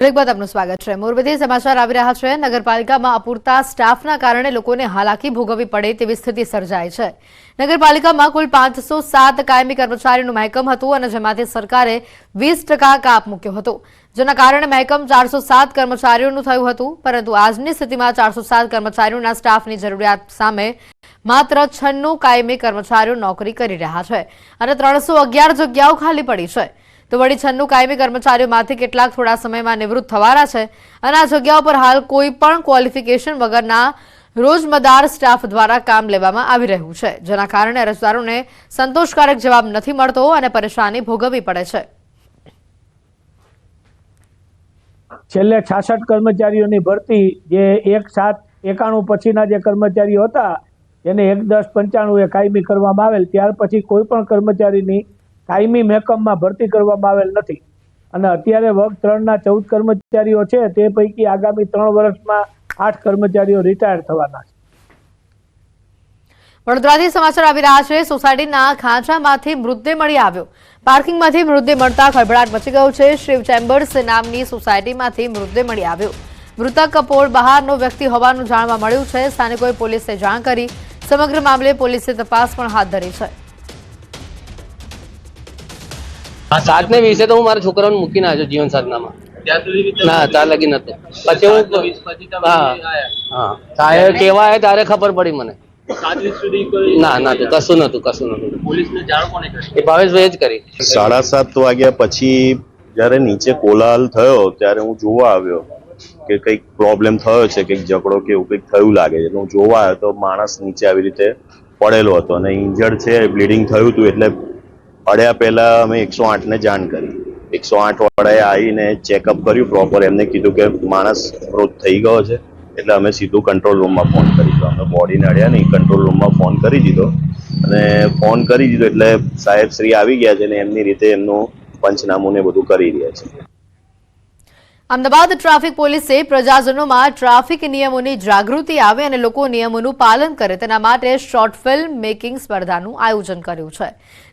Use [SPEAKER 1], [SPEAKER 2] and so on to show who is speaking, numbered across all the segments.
[SPEAKER 1] એક બાદ આપનું સ્વાગત છે। મોરબીથી સમાચાર આવી રહ્યા છે। નગરપાલિકામાં અપૂરતા સ્ટાફના કારણે લોકોને હાલાકી ભોગવવી પડે તેવી સ્થિતિ સર્જાઈ છે। નગરપાલિકામાં કુલ 507 કાયમી કર્મચારીનું મહેકમ હતું અને જેમાંથી સરકારે 20% કાપ મૂક્યો હતો, જેના કારણે મહેકમ 407 કર્મચારીઓનું થયું હતું। પરંતુ આજની સ્થિતિમાં 407 કર્મચારીઓના સ્ટાફની જરૂરિયાત સામે માત્ર 96 કાયમી કર્મચારીઓ નોકરી કરી રહ્યા છે અને 311 જગ્યાઓ ખાલી પડી છે। તો વળી 96 કાયમી કર્મચારીઓમાંથી કેટલાક થોડા સમયમાં નિવૃત્ત થવાના છે અને આ જગ્યાઓ પર હાલ કોઈ પણ ક્વોલિફિકેશન વગરના રોજમદાર સ્ટાફ દ્વારા કામ લેવામાં આવી રહ્યું છે, જેના કારણે અરજદારોને સંતોષકારક જવાબ નથી મળતો અને પરેશાની ભોગવવી પડે છે।
[SPEAKER 2] છેલ્લે 66 કર્મચારીઓની ભરતી જે 1/7/91 પછીના જે કર્મચારીઓ હતા એને 1/10/95 કાયમી કરવામાં આવેલ, ત્યાર પછી કોઈ પણ કર્મચારીની કાયમી મહેકમમાં ભરતી કરવામાં આવેલ નથી અને અત્યારે વર્ગ 3ના 14 કર્મચારીઓ છે, તે પૈકી આગામી 3 વર્ષમાં 8 કર્મચારીઓ રિટાયર થવાના છે।
[SPEAKER 1] વડોદરાથી સમાચાર આવી રહ્યા છે। સોસાયટીના ખાંચામાંથી મૃતદેહ મળી આવ્યો। પાર્કિંગમાંથી મૃતદેહ મળતા ખળભળાટ મચી ગયો છે। શિવ ચેમ્બર્સ નામની સોસાયટીમાંથી મૃતદેહ મળી આવ્યો। મૃતક કપોળ બહારનો વ્યક્તિ હોવાનું જાણવા મળ્યું છે। સ્થાનિકોએ પોલીસને જાણ કરી સમગ્ર મામલે પોલીસે તપાસ પણ હાથ ધરી છે।
[SPEAKER 3] 7:20 તો હું મારા છોકરાઓને મૂકીને આવ્યો જીવન સાધનામાં। ના ત્યાં લગી નતો, પછી હું સાહેબ કેવા આવ્યા ત્યારે ખબર પડી મને। ના ના કશું નતું પોલીસને જાણ કોને કરી? એ ભાવેશભાઈ જ કરી।
[SPEAKER 4] 7:30 વાગ્યા પછી જ્યારે નીચે કોલાહલ થયો ત્યારે હું જોવા આવ્યો કે કંઈક પ્રોબ્લેમ થયો છે, કંઈક ઝઘડો કે એવું કંઈક થયું લાગે છે। હું જોવા આવ્યો તો માણસ નીચે આવી રીતે પડેલો હતો અને ઇન્જર્ડ છે, બ્લીડિંગ થયું હતું। એટલે પડ્યા પહેલા અમે 108ને જાણ કરી। 108 વાળાએ આવીને ચેકઅપ કર્યું પ્રોપર, એમને કીધું કે માણસ મૃત થઈ ગયો છે, એટલે અમે સીધું કંટ્રોલ રૂમમાં ફોન કરી દીધો। અમે બોડીને અડ્યા નહીં, કંટ્રોલ રૂમમાં ફોન કરી દીધો અને ફોન કરી દીધો એટલે સાહેબ શ્રી આવી ગયા છે ને એમની રીતે એમનું પંચનામું ને બધું કરી રહ્યા છે।
[SPEAKER 1] અમદાવાદ ટ્રાફિક પોલીસે પ્રજાજનોમાં ટ્રાફિક નિયમોની જાગૃતિ આવે અને લોકો નિયમોનું પાલન કરે તેના માટે શોર્ટ ફિલ્મ મેકિંગ સ્પર્ધાનું આયોજન કર્યું છે,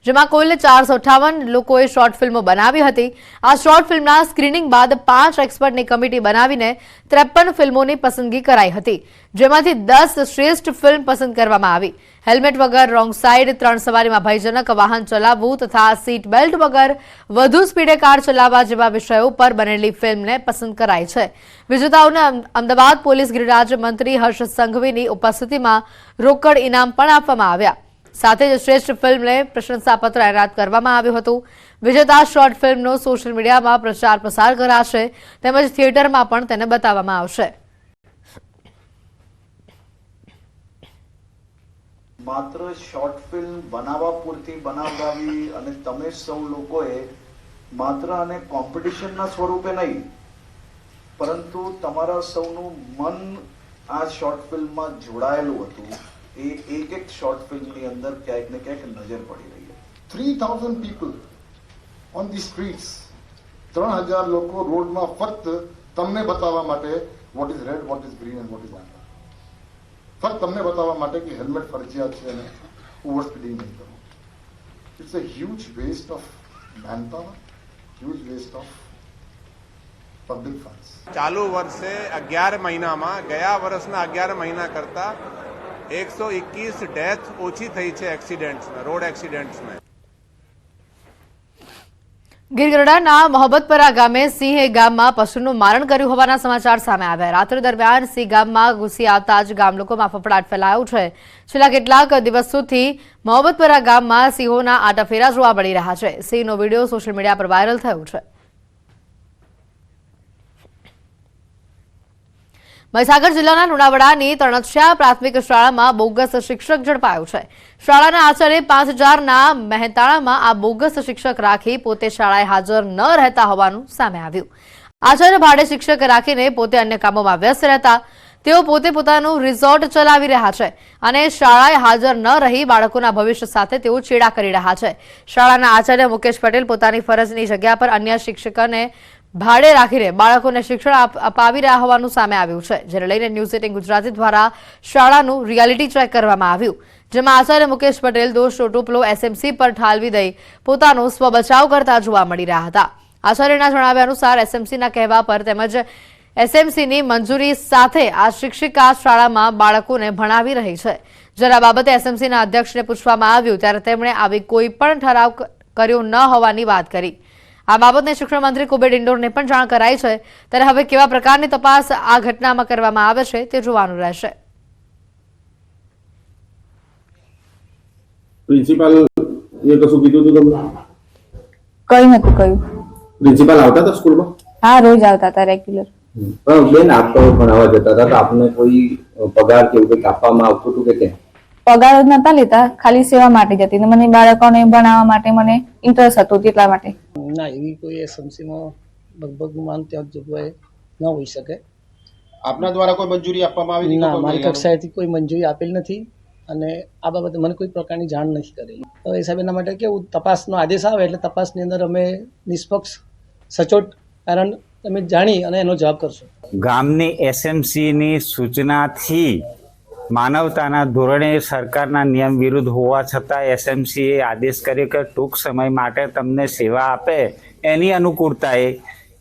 [SPEAKER 1] જેમાં કુલ 458 લોકોએ શોર્ટ ફિલ્મો બનાવી હતી। આ શોર્ટ ફિલ્મના સ્ક્રીનિંગ બાદ 5 એક્સપર્ટની કમિટી બનાવીને 53 ફિલ્મોની પસંદગી કરાઈ હતી, જેમાંથી 10 શ્રેષ્ઠ ફિલ્મ પસંદ કરવામાં આવી। હેલ્મેટ વગર રોંગ સાઈડ, 3 સવારીમાં ભયજનક વાહન ચલાવવું તથા સીટ બેલ્ટ વગર વધુ સ્પીડે કાર ચલાવવા જેવા વિષયો પર બનેલી ફિલ્મને પસંદ કરાઈ છે। વિજેતાઓને અમદાવાદ પોલીસ ગૃહરાજ્ય મંત્રી હર્ષ સંઘવીની ઉપસ્થિતિમાં રોકડ ઇનામ પણ આપવામાં આવ્યા। સાથે જ શ્રેષ્ઠ ફિલ્મને પ્રશંસાપત્ર એનાયત કરવામાં આવ્યું હતું। વિજેતા શોર્ટ ફિલ્મનો સોશિયલ મીડિયામાં પ્રચાર પ્રસાર કરાશે તેમજ થિયેટરમાં પણ તેને બતાવવામાં આવશે।
[SPEAKER 5] માત્ર શોર્ટ ફિલ્મ બનાવવા પૂરતી બનાવડાવી અને તમે સૌ લોકોએ માત્ર અને કોમ્પિટિશનના સ્વરૂપે નહીં પરંતુ તમારા સૌનું મન આ શોર્ટ ફિલ્મમાં જોડાયેલું હતું। એ એક શોર્ટ ફિલ્મની અંદર ક્યાંક ને ક્યાંક નજર પડી રહી છે।
[SPEAKER 6] 3000 people on the streets, 3000 લોકો રોડમાં ફક્ત તમને બતાવવા માટે what is red, what is green and what is amber, ફક્ત તમને બતાવવા માટે કે હેલ્મેટ ફરજિયાત છે અને ઓવર સ્પીડિંગ નહીં કરો। It's a huge waste of manpower, huge waste of public funds.
[SPEAKER 7] ચાલુ વર્ષે 11 મહિનામાં ગયા વર્ષના 11 મહિના કરતા 121 ડેથ ઓછી થઈ છે એક્સિડન્ટ્સમાં, રોડ એક્સિડન્ટ્સમાં।
[SPEAKER 1] ગીર ગઢડાના મોહબ્બતપરા ગામે સિંહે ગામમાં પશુનું મારણ કર્યું હોવાના સમાચાર સામે આવ્યા। રાત્રિ દરમિયાન સિંહ ગામમાં ઘૂસી આવતા જ ગામ લોકોમાં ફફડાટ ફેલાયો છે। છેલ્લા કેટલાક દિવસોથી મોહબ્બતપરા ગામમાં સિંહોના આટાફેરા જોવા મળી રહ્યા છે। સિંહનો વિડીયો સોશિયલ મીડિયા પર વાયરલ થયો છે। મહીસાગર જિલ્લાના લુણાવાડાની તણછિયા પ્રાથમિક શાળામાં બોગસ શિક્ષક ઝડપાયો છે। શાળાના આચાર્ય 5000ના મહેતાણામાં આ બોગસ શિક્ષક રાખી પોતે શાળાએ હાજર ન રહેતા હોવાનું સામે આવ્યું। આચાર્ય ભાડે શિક્ષક રાખીને પોતે અન્ય કામોમાં વ્યસ્ત રહેતા તેઓ પોતે પોતાનું રિસોર્ટ ચલાવી રહ્યા છે અને શાળાએ હાજર ન રહી બાળકોના ભવિષ્ય સાથે તેઓ ચેડા કરી રહ્યા છે। શાળાના આચાર્ય મુકેશ પટેલ પોતાની ફરજની જગ્યા પર અન્ય શિક્ષકોને ભાડે રાખીને બાળકોને શિક્ષણ અપાવી રહ્યા હોવાનું સામે આવ્યું છે, જેને લઈને ન્યૂઝ 18 ગુજરાતી દ્વારા શાળાનું રિયાલિટી ચેક કરવામાં આવ્યું, જેમાં આચાર્ય મુકેશ પટેલ દોષનો ટોપલો એસએમસી પર ઠાલવી દઈ પોતાનો સ્વબચાવ કરતા જોવા મળી રહ્યા હતા। આચાર્યના જણાવ્યા અનુસાર એસએમસીના કહેવા પર તેમજ એસએમસીની મંજૂરી સાથે આ શિક્ષિકા શાળામાં બાળકોને ભણાવી રહી છે. જ્યારે આ બાબતે એસએમસીના અધ્યક્ષને પૂછવામાં આવ્યું ત્યારે તેમણે આવી કોઈ પણ ઠરાવ કર્યો ન હોવાની વાત કરી. આ બાબતને શિક્ષણ મંત્રી કુબેર ડિંડોરને પણ જાણ કરાઈ છે. ત્યારે હવે કેવા પ્રકારની તપાસ આ ઘટનામાં કરવામાં આવે છે તે જોવાનું રહેશે.
[SPEAKER 8] પ્રિન્સિપાલ એ કશું કીધું હતું તમને?
[SPEAKER 9] કઈ નતું કહ્યું.
[SPEAKER 8] પ્રિન્સિપાલ આવતા હતા સ્કૂલમાં?
[SPEAKER 9] હા, રોજ આવતા હતા રેગ્યુલર.
[SPEAKER 8] બેન, આપ તો ભણાવવા જતા હતા તો આપને કોઈ પગાર કે એવું કંઈક આપવામાં આવતું હતું કે કેમ?
[SPEAKER 9] પગાર જ નતા લેતા, ખાલી સેવા માટે જતી. મને બાળકોને ભણાવવા માટે મને ઇન્ટરેસ્ટ હતો એટલા માટે.
[SPEAKER 10] ના, એવી કોઈ એસએમસીમાં લગભગ માન ત્યાં જોગવાઈ ન હોઈ શકે.
[SPEAKER 8] આપના દ્વારા કોઈ મંજૂરી આપવામાં આવી?
[SPEAKER 10] ના, મારી કક્ષાએથી કોઈ મંજૂરી આપેલ નથી અને આ બાબતે મને કોઈ પ્રકારની જાણ નથી કરી. તો એ સાહેબ એના માટે કેવું, તપાસનો આદેશ આવે એટલે તપાસની અંદર અમે નિષ્પક્ષ સચોટ કારણ તમે જાણી અને એનો જવાબ કરશો.
[SPEAKER 11] ગામની એસએમસીની સૂચનાથી માનવતાના ધોરણે સરકારના નિયમ વિરુદ્ધ હોવા છતાં એસએમસીએ આદેશ કર્યો કે ટૂંક સમય માટે તમને સેવા આપે એની અનુકૂળતાએ,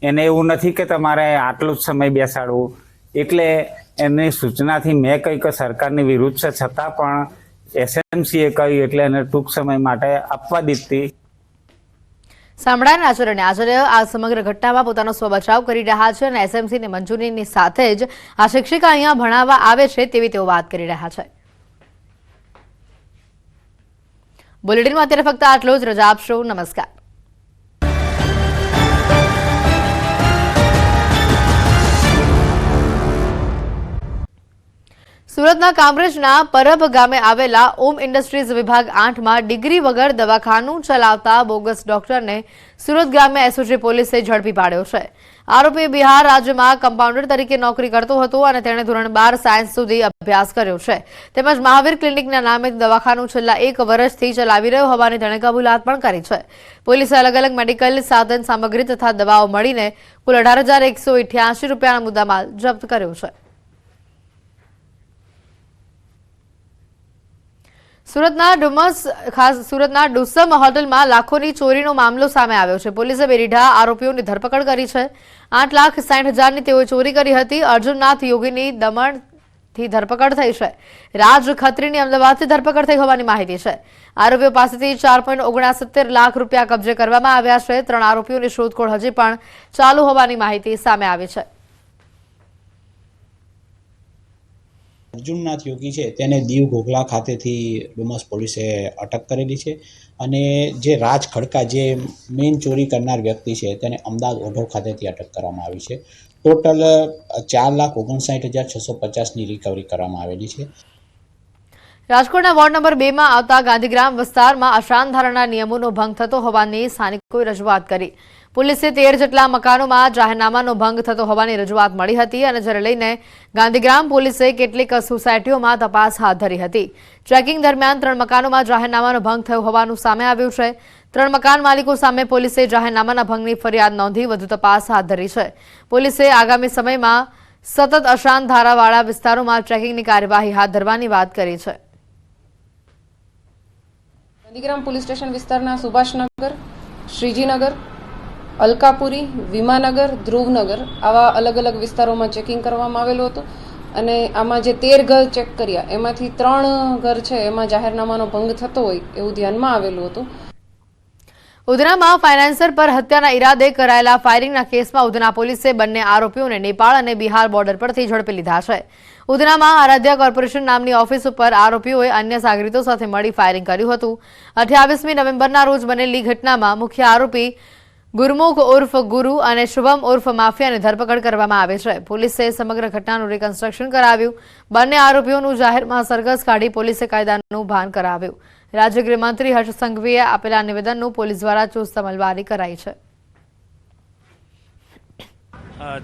[SPEAKER 11] એને એવું નથી કે તમારે આટલું જ સમય બેસાડવું. એટલે એમની સૂચનાથી મેં કહ્યું કે સરકારની વિરુદ્ધ છે છતાં પણ એસએમસીએ કહ્યું એટલે એને ટૂંક સમય માટે આપવા દીધી.
[SPEAKER 1] સાંભળાના આચાર્ય આ સમગ્ર ઘટનામાં પોતાનો સ્વબચાવ કરી રહ્યા છે અને એસએમસીની મંજૂરીની સાથે જ આ શિક્ષિકા અહીંયા ભણાવવા આવે છે તેવી તેઓ વાત કરી રહ્યા છે. બુલેટિનમાં અત્યારે ફક્ત આટલું જ. રજા આપશો. નમસ્કાર. સુરતના કામરેજના પરબ ગામે આવેલા ઓમ ઇન્ડસ્ટ્રીઝ વિભાગ 8માં ડિગ્રી વગર દવાખાનું ચલાવતા બોગસ ડોક્ટરને સુરત ગ્રામ્ય એસઓજી પોલીસે ઝડપી પાડ્યો છે. આરોપી બિહાર રાજ્યમાં કમ્પાઉન્ડર તરીકે નોકરી કરતો હતો અને તેણે ધોરણ 12 સાયન્સ સુધી અભ્યાસ કર્યો છે. તેમજ મહાવીર ક્લિનિકના નામે દવાખાનું છેલ્લા 1 વર્ષથી ચલાવી રહ્યો હોવાની તેણે કબૂલાત પણ કરી છે. પોલીસે અલગ અલગ મેડિકલ સાધન સામગ્રી તથા દવાઓ મળીને કુલ 18,188 રૂપિયાનો મુદ્દામાલ જપ્ત કર્યો છે. સુરતના ડુસમ હોટલમાં લાખોની ચોરીનો મામલો સામે આવ્યો છે. પોલીસે બેરીઢા આરોપીઓની ધરપકડ કરી છે. 8,60,000ની તેઓએ ચોરી કરી હતી. અર્જુનનાથ યોગીની દમણથી ધરપકડ થઈ છે. રાજ ખત્રીની અમદાવાદથી ધરપકડ થઈ હોવાની માહિતી છે. આરોપીઓ પાસેથી 4.69 લાખ રૂપિયા કબજે કરવામાં આવ્યા છે. 3 આરોપીઓની શોધખોળ હજી પણ ચાલુ હોવાની માહિતી સામે આવી છે.
[SPEAKER 12] અર્જુનનાથ યોગી છે તેને દીવ ઘોઘલા ખાતેથી ડુમસ પોલીસે અટક કરેલી છે અને જે રાજ ખડકા જે મેઇન ચોરી કરનાર વ્યક્તિ છે તેને અમદાવાદ ઓઢવ ખાતેથી અટક કરવામાં આવી છે. ટોટલ 4,59,650ની રિકવરી કરવામાં આવેલી છે.
[SPEAKER 1] રાજકોટના વોર્ડ નંબર 2માં આવતા ગાંધીગ્રામ વિસ્તારમાં અશાંત ધારાના નિયમોનો ભંગ થતો હોવાની સ્થાનિકોએ રજૂઆત કરી. પોલીસે 13 જેટલા મકાનોમાં જાહેરનામાનો ભંગ થતો હોવાની રજૂઆત મળી હતી અને જેને લઈને ગાંધીગ્રામ પોલીસે કેટલીક સોસાયટીઓમાં તપાસ હાથ ધરી હતી. ચેકિંગ દરમિયાન 3 મકાનોમાં જાહેરનામાનો ભંગ થયો હોવાનું સામે આવ્યું છે. 3 મકાન માલિકો સામે પોલીસે જાહેરનામાના ભંગની ફરિયાદ નોંધી વધુ તપાસ હાથ ધરી છે. પોલીસે આગામી સમયમાં સતત અશાંત ધારાવાળા વિસ્તારોમાં ચેકિંગની કાર્યવાહી હાથ ધરવાની વાત કરી છે.
[SPEAKER 13] ગાંધીગ્રામ પોલીસ સ્ટેશન વિસ્તારના સુભાષનગર, શ્રીજીનગર, અલકાપુરી, વિમાનગર, ધ્રુવનગર આવા અલગ અલગ વિસ્તારોમાં ચેકિંગ કરવામાં આવેલું હતું અને આમાં જે 13 ઘર ચેક કર્યા એમાંથી 3 ઘર છે એમાં જાહેરનામાનો ભંગ થતો હોય એવું ધ્યાનમાં આવેલું હતું.
[SPEAKER 1] ઉધનામાં ફાઇનાન્સર પર હત્યાના ઈરાદે કરાયેલા ફાયરિંગના કેસમાં ઉધના પોલીસે બંને આરોપીઓને નેપાળ અને બિહાર બોર્ડર પરથી ઝડપી લીધા છે. ઉધનામાં આરાધ્યા કોર્પોરેશન નામની ઓફિસ ઉપર આરોપીઓએ અન્ય સાગરીતો સાથે મળી ફાયરિંગ કર્યું હતું. 28મી નવેમ્બરના રોજ બનેલી ઘટનામાં મુખ્ય આરોપી ગુરમુખ ઉર્ફ ગુરુ અને શુભમ ઉર્ફ માફિયાની ધરપકડ કરવામાં આવી છે. પોલીસે સમગ્ર ઘટનાનું રિકન્સ્ટ્રક્શન કરાવ્યું. બંને આરોપીઓનું જાહેરમાં સરઘસ કાઢી પોલીસે કાયદાનું ભાન કરાવ્યું. રાજ્ય ગૃહમંત્રી હર્ષ સંઘવીએ આપેલા નિવેદનનું પોલીસ દ્વારા ચુસ્ત અમલવારી કરાઈ છે.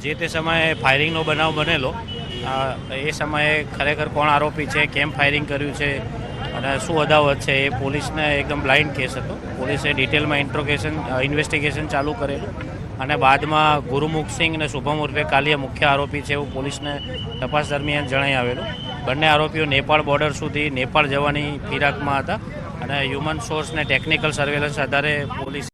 [SPEAKER 14] જે તે સમયે ફાયરિંગનો બનાવ બનેલો એ સમયે ખરેખર કોણ આરોપી છે, કેમ ફાયરિંગ કર્યું છે અને શું અદાવત છે એ પોલીસને એકદમ બ્લાઇન્ડ કેસ હતો. પોલીસે ડિટેલમાં ઇન્વેસ્ટિગેશન ચાલુ કરેલું અને બાદમાં ગુરુમુખસિંહ અને શુભમ ઉર્ફે કાલિયા મુખ્ય આરોપી છે એવું પોલીસને તપાસ દરમિયાન જણાઈ આવેલું. બંને આરોપીઓ નેપાળ બોર્ડર સુધી નેપાળ જવાની ફિરાકમાં હતા અને હ્યુમન સોર્સ ને ટેકનિકલ સર્વેલન્સ આધારે પોલીસ